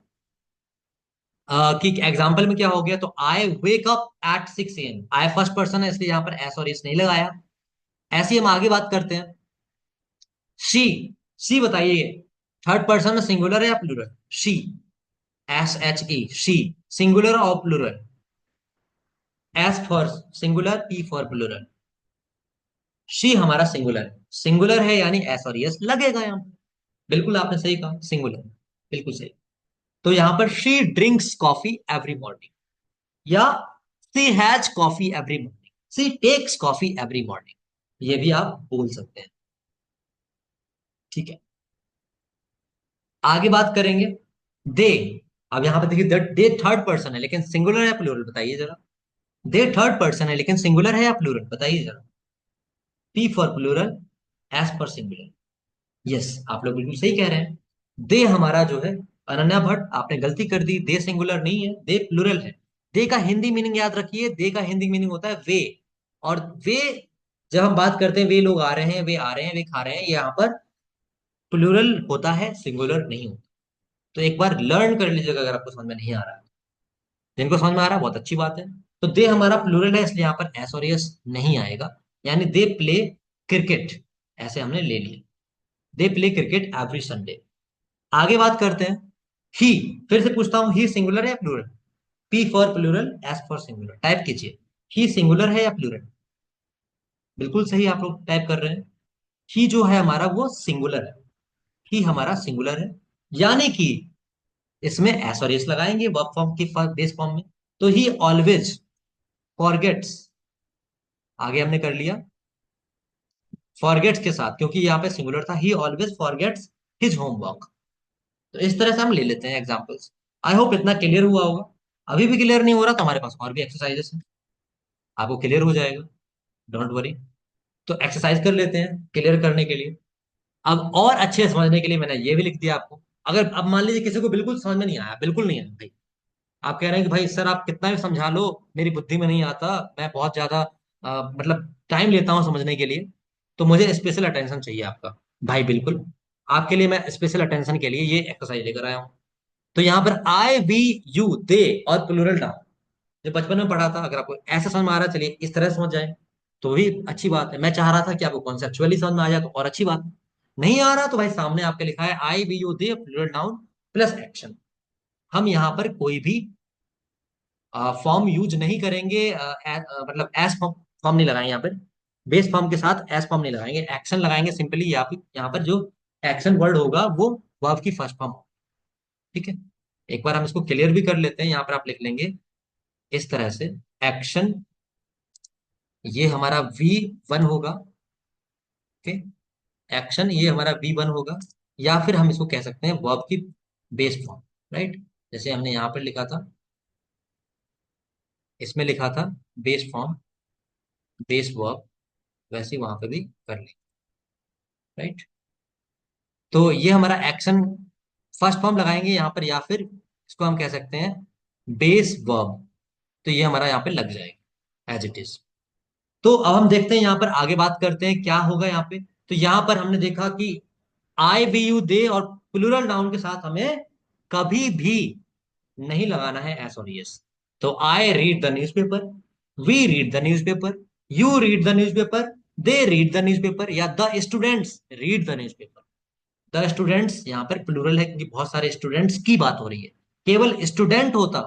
कि एग्जाम्पल में क्या हो गया। तो I wake up at 6 AM, I first person है इसलिए यहां पर एस और एस नहीं लगाया। ऐसे ही हम आगे बात करते हैं। शी, शी बताइए, थर्ड पर्सन में सिंगुलर है या plural? She, S H E, she singular और plural? S for singular, P for plural. She हमारा सिंगुलर है, सिंगुलर है यानी एस और एस लगेगा यहाँ पर। बिल्कुल आपने सही कहा, सिंगुलर, बिल्कुल सही। तो यहां पर she drinks coffee every morning, या she has coffee every morning, she takes coffee every morning, ये भी आप बोल सकते हैं। ठीक है, आगे बात करेंगे। दे, अब यहां पर देखिए दे थर्ड पर्सन है लेकिन सिंगुलर है या प्लूरल बताइए जरा? दे थर्ड पर्सन है लेकिन सिंगुलर है या प्लूरल बताइए जरा? P for plural, S for singular. Yes, आप लोग बिल्कुल सही कह रहे हैं। दे हमारा जो है, अनन्या भट्ट आपने गलती कर दी, दे सिंगुलर नहीं है, दे प्लूरल है। दे का हिंदी मीनिंग याद रखिए, दे का हिंदी मीनिंग होता है वे। और वे जब हम बात करते हैं वे लोग आ रहे हैं, वे आ रहे हैं, वे खा रहे हैं, यहाँ पर प्लूरल होता है, सिंगुलर नहीं होता। तो एक बार लर्न कर लीजिएगा अगर आपको समझ में नहीं आ रहा है। जिनको समझ में आ रहा है बहुत अच्छी बात है। तो दे हमारा प्लूरल है, इसलिए यहाँ पर एस और यस नहीं आएगा। यानी दे प्ले क्रिकेट, ऐसे हमने ले लिया। They play cricket every Sunday. आगे बात करते हैं। ही, फिर से पूछता हूं, ही सिंगुलर है या plural? P for plural, S for singular, type कीजिए। ही सिंगुलर है या प्लूरल? बिल्कुल सही आप लोग टाइप कर रहे हैं। ही जो है हमारा वो सिंगुलर है। ही हमारा सिंगुलर है, यानी कि इसमें एस और एस लगाएंगे वर्ब फॉर्म की बेस फॉर्म में। तो ही ऑलवेज फॉरगेट्स, आगे हमने कर लिया फॉरगेट्स के साथ, क्योंकि यहाँ पे सिंगुलर था। ही ऑलवेज फॉरगेट्स हिज होमवर्क। तो इस तरह से हम ले लेते हैं एग्जाम्पल्स। आई होप इतना क्लियर हुआ होगा। अभी भी क्लियर नहीं हो रहा तो हमारे पास और भी एक्सरसाइजेस हैं, आपको क्लियर हो जाएगा, डोंट वरी। तो एक्सरसाइज कर लेते हैं क्लियर करने के लिए। अब और अच्छे से समझने के लिए मैंने ये भी लिख दिया आपको। अगर अब मान लीजिए किसी को बिल्कुल समझ में नहीं आया, बिल्कुल नहीं आया भाई, आप कह रहे हैं कि भाई सर आप कितना भी समझा लो, मेरी बुद्धि में नहीं आता, मैं बहुत ज्यादा मतलब टाइम लेता हूँ समझने के लिए, तो मुझे स्पेशल अटेंशन चाहिए आपका। भाई बिल्कुल, आपके लिए मैं स्पेशल अटेंशन के लिए ये एक्सरसाइज लेकर आया हूँ। तो यहाँ पर आई वी यू दे और प्लूरल नाउन, जो बचपन में पढ़ा था, अगर आपको ऐसा समझ में आ रहा है, चलिए इस तरह से समझ जाए तो भी अच्छी बात है। मैं चाह रहा था कि आपको कॉन्सेप्चुअली समझ में आ जाए तो और अच्छी बात है। नहीं आ रहा तो भाई सामने आपके लिखा है I we you they plural noun plus action. हम यहाँ पर कोई भी फॉर्म यूज नहीं करेंगे, मतलब एस फॉर्म फॉर्म नहीं लगाएंगे यहाँ पर। बेस फॉर्म के साथ एस फॉर्म नहीं लगाएंगे, एक्शन लगाएंगे सिंपली। यहाँ पर जो एक्शन वर्ड होगा वो वर्ब की फर्स्ट फॉर्म होगा। ठीक है, एक बार हम इसको क्लियर भी कर लेते हैं। यहाँ पर आप लिख लेंगे इस तरह से, एक्शन ये हमारा V1 होगा। ओके, एक्शन ये हमारा V1 होगा, या फिर हम इसको कह सकते हैं वर्ब की बेस फॉर्म। राइट, जैसे हमने यहाँ पर लिखा था, इसमें लिखा था बेस फॉर्म, बेस वर्ब, वैसे ही वहां पे भी कर लेंगे। राइट, तो ये हमारा एक्शन फर्स्ट फॉर्म लगाएंगे यहाँ पर, या फिर इसको हम कह सकते हैं बेस वर्ब। तो ये हमारा यहाँ पे लग जाएगा एज इट इज। तो अब हम देखते हैं यहाँ पर, आगे बात करते हैं क्या होगा यहाँ पे। तो यहाँ पर हमने देखा कि आई बी यू दे और प्लूरल नाउन के साथ हमें कभी भी नहीं लगाना है एस और यस। तो I read the newspaper, we read the newspaper, you read the newspaper, they read the newspaper, या the students read the newspaper. The students यहाँ पर प्लूरल है क्योंकि बहुत सारे स्टूडेंट्स की बात हो रही है। केवल स्टूडेंट होता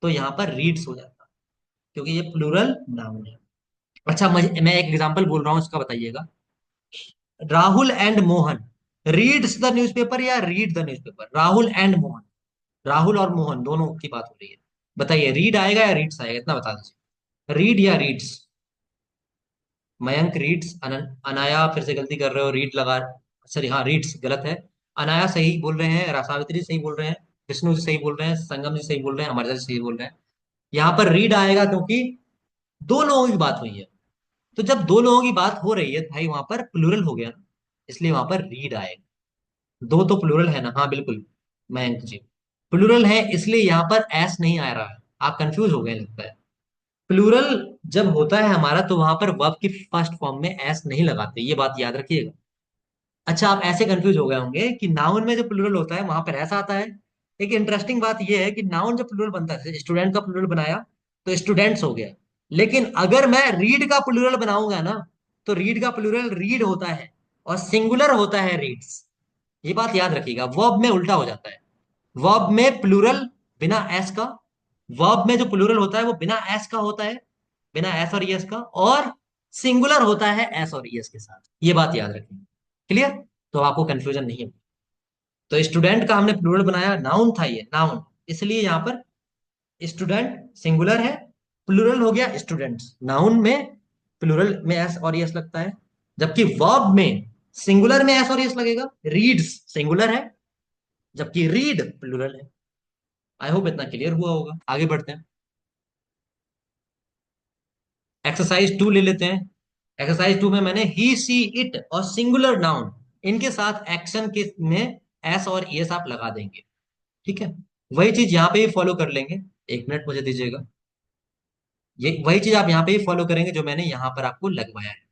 तो यहाँ पर रीड्स हो जाता, क्योंकि ये प्लूरल नाउन है। अच्छा, मैं एक एग्जांपल बोल रहा हूँ, इसका बताइएगा। Rahul and Mohan reads the newspaper या read the newspaper? Rahul and Mohan, Rahul और मोहन दोनों की बात हो रही है। बताइए रीड आएगा या रीड्स आएगा, इतना बता दीजिए। रीड या रीड्स? मयंक रीड्स, अनाया फिर से गलती कर रहे हो, रीड लगा, सॉरी हाँ रीड्स गलत है। अनाया सही बोल रहे हैं, सावित्री सही बोल रहे हैं, विष्णु जी सही बोल रहे हैं, संगम जी सही बोल रहे हैं, अमरजा जी सही बोल रहे हैं। यहाँ पर रीड आएगा क्योंकि दो लोगों की बात हुई है। तो जब दो लोगों की बात हो रही है भाई वहां पर प्लूरल हो गया ना, इसलिए वहां पर रीड आएगा। दो तो प्लूरल है ना, हाँ बिल्कुल मयंक जी, प्लूरल है, इसलिए यहाँ पर एस नहीं आ रहा है। आप कंफ्यूज हो गए लगता है। प्लूरल जब होता है हमारा तो वहां पर वर्ब की फर्स्ट फॉर्म में एस नहीं लगाते, ये बात याद रखिएगा। अच्छा, आप ऐसे कंफ्यूज हो गए होंगे कि नाउन में जो प्लूरल होता है वहां पर ऐसा आता है। एक इंटरेस्टिंग बात यह है कि नाउन जब प्लूरल बनता है, स्टूडेंट का प्लूरल बनाया तो स्टूडेंट्स हो गया। लेकिन अगर मैं रीड का प्लूरल बनाऊंगा ना, तो रीड का प्लूरल रीड होता है और सिंगुलर होता है रीड्स। ये बात याद रखिएगा, वर्ब में उल्टा हो जाता है। वर्ब में प्लूरल बिना एस का, वर्ब में जो प्लूरल होता है वो बिना एस का होता है, बिना एस और यस का, और सिंगुलर होता है एस और यस के साथ। ये बात याद रखेंगे, क्लियर? तो आपको कंफ्यूजन नहीं है। तो स्टूडेंट का हमने प्लूरल बनाया, नाउन था ये, नाउन, इसलिए यहां पर स्टूडेंट सिंगुलर है, प्लूरल हो गया स्टूडेंट्स। नाउन में प्लूरल में एस और यस लगता है, जबकि वर्ब में सिंगुलर में एस और यस लगेगा। रीड्स सिंगुलर है, जबकि रीड प्लूरल है। आई होप इतना क्लियर हुआ होगा। आगे बढ़ते हैं, एक्सरसाइज 2 ले लेते हैं। एक्सरसाइज 2 में मैंने ही सी इट और सिंगुलर नाउन, इनके साथ एक्शन के में एस और एस आप लगा देंगे। ठीक है, वही चीज यहाँ पे भी फॉलो कर लेंगे। एक मिनट मुझे दीजिएगा, ये वही चीज आप यहाँ पे भी फॉलो करेंगे जो मैंने यहाँ पर आपको लगवाया है।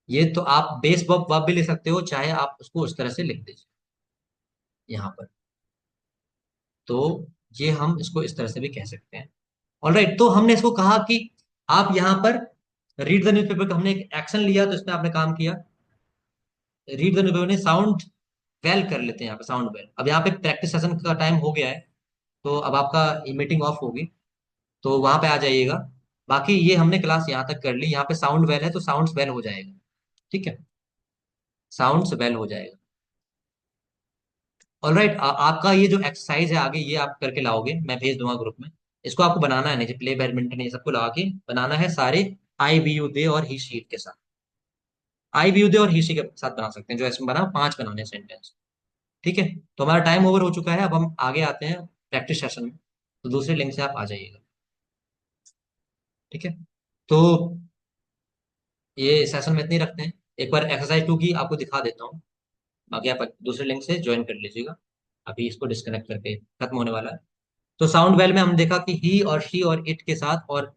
ये तो आप बेस वर्ब वर्ब भी लिख सकते हो, चाहे आप उसको उस तरह से लिख दीजिए यहाँ पर। तो ये हम इसको इस तरह से भी कह सकते हैं। ऑलराइट, तो हमने इसको कहा कि आप यहाँ पर रीड द न्यूज़पेपर का हमने एक एक्शन लिया, तो इसमें आपने काम किया। रीड द न्यूज़पेपर ने साउंड वेल कर लेते हैं यहाँ पे, साउंड वेल। अब यहाँ पे प्रैक्टिस सेशन का टाइम हो गया है, तो अब आपका मीटिंग ऑफ होगी, तो वहां पे आ जाइएगा। बाकी ये हमने क्लास यहाँ तक कर ली, यहाँ पे साउंड वेल है तो साउंड्स वेल हो जाएगा। ठीक है, साउंड्स वेल हो जाएगा। ऑलराइट, आपका ये जो एक्सरसाइज है आगे, ये आप करके लाओगे, मैं भेज दूंगा ग्रुप में। इसको आपको बनाना है, नीचे प्ले बैडमिंटन ये सबको लगा के बनाना है, सारे आई वी यू दे और ही शीट के साथ। आई वी यू दे और ही शी के साथ बना सकते हैं, जो इसमें बना 5 बनाने सेंटेंस। ठीक है, तो हमारा टाइम ओवर हो चुका है, अब हम आगे आते हैं प्रैक्टिस सेशन में। तो दूसरे लिंक से आप आ जाइएगा। ठीक है, तो ये सेशन में इतनी रखते हैं। एक बार एक्सरसाइज 2 की आपको दिखा देता हूँ, बाकी आप दूसरे लिंक से ज्वाइन कर लीजिएगा। अभी इसको डिस्कनेक्ट करके खत्म होने वाला है। तो साउंड वेल में हम देखा कि ही और शी और इट के साथ और